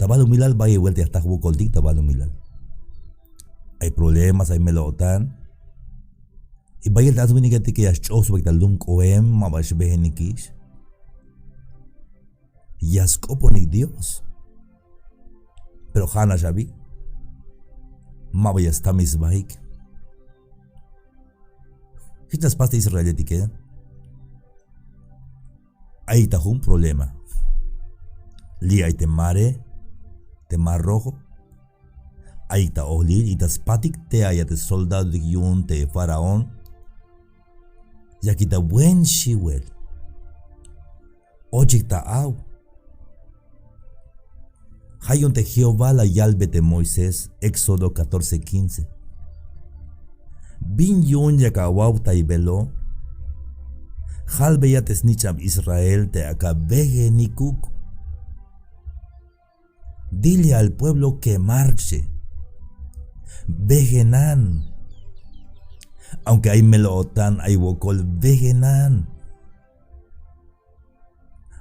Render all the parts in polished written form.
Tabalu milal vaya vuelta hasta hubo coldic tabalu milal. Hay problemas, hay melotan. Y vaya el tazo vinigati que ya chos vecta lum coem mabash behenikish. Yaskoponik Dios. Pero Hana Shabi. Mabaya está mis baik. Hitas pasta Israel te queda. Ahí está un problema. Li hay te mar rojo. Ahí está Olir y tas patik te hay te soldado de yun te faraón. Ya quita buen shiwel. Oye está au. Hayun te Jehová la yalbe de Moisés, Éxodo 14:15. Bin yun yakawau ta ibelo. Halbe ya te snicham Israel te akabeje nikuk. Dile al pueblo que marche. Vegenan. Aunque hay melotan, hay wokol, vegenan.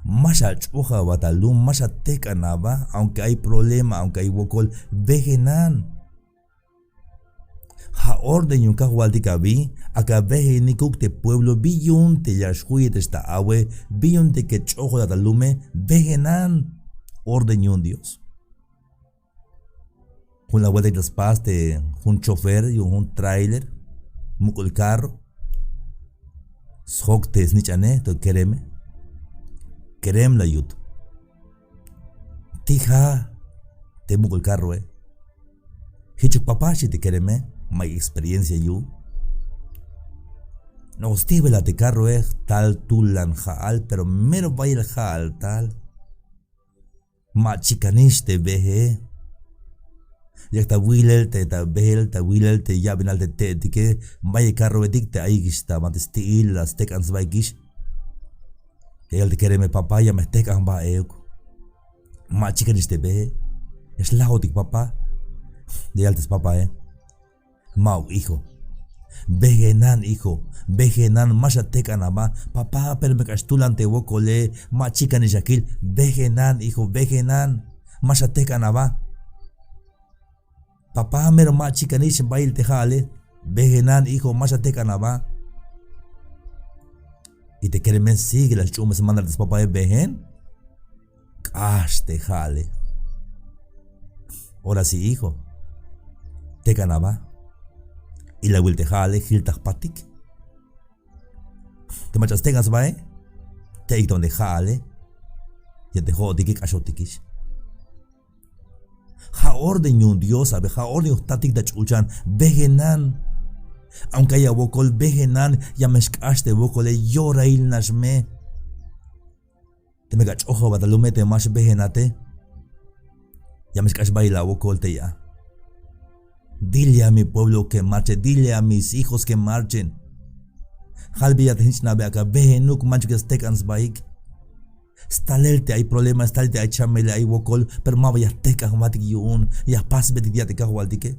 Masha chuja batalum, masha tekanaba, aunque hay problema, aunque hay wokol, vegenan. Ha orden yun kahualdikabi, aka veje nikuk te pueblo, biyun te yashhuye te esta awe, biyun te que chojo batalume, vegenan. Orden yun Dios. Un la vuelta de las paz de un chofer y un trailer, mukul carro. Schok te snichane, to kereme. Kerem la yut. Tija, te mukul carro, Hichuk papashi te kereme, my experiencia yu. No hostive la te carro, tal tulan jaal, pero mero vaya el jaal tal. Ma chicanish te veje. Ya está Willel, te está Behel, te Willel, te Yabinal, te que vaya carro edik te aigista, mates til, las tekans vaigish. El te quiere me papá, ya me tekan va euk. Ma chicanis te behe. Es lautik papá. De altes papá, Mau, hijo. Vegenan, hijo. Vegenan, masha tekan ama. Papá, pero me castulan te wokole. Ma chicanis yakil. Vegenan, hijo, vegenan. Masha tekan ama. Papá mero ma chicanish bail te jale, vegenan hijo más te canaba. Y te quieren men sigue las chumas mandar de papá vegen. Cash te jale. Ahora sí hijo. Te canaba. Y la will te jale hiltach patik. Te machas tengas va te ik donde jale. Ya te jodikik ashotikish. Ha orden yun Dios, abe, ha orden ustatik da chuchan, vegenan. Aunque haya wokol vegenan, ya meshkaste wokole llora il nashme. Te me gach ojo batalume te mash vegenate. Ya meshkash baila wokol te ya. Dile a mi pueblo que marche, dile a mis hijos que marchen. Halbi ya te hinchna be acá, vegenuk manchukes tekans baik. Stalelte hay problema, stalte hay chamele, hay wokol, pero ma vaya teca matik yun, ya pas betik dia teca hualdike.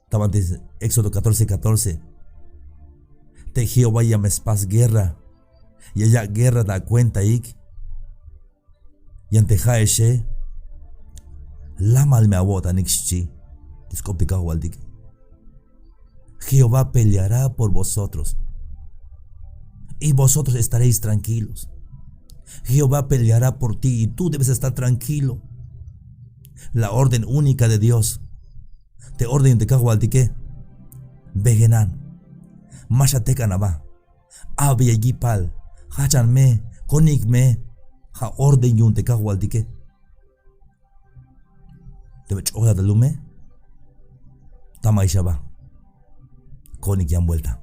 Tabantes Éxodo 14:14. Te Jehová ya me espas guerra, y ya guerra da cuenta ik. Y ante jaeshe, la mal me abota nixchi, discoptica hualdike. Jehová peleará por vosotros. Y vosotros estaréis tranquilos. Jehová peleará por ti y tú debes estar tranquilo. La orden única de Dios. Te orden de Kahualtique. Vegenan. Mashatekanaba. Abiagipal. Hachanme. Konigme. Ha orden yun de Kahualtique. Te vechola de lume. Tamaishaba. Konig yan vuelta.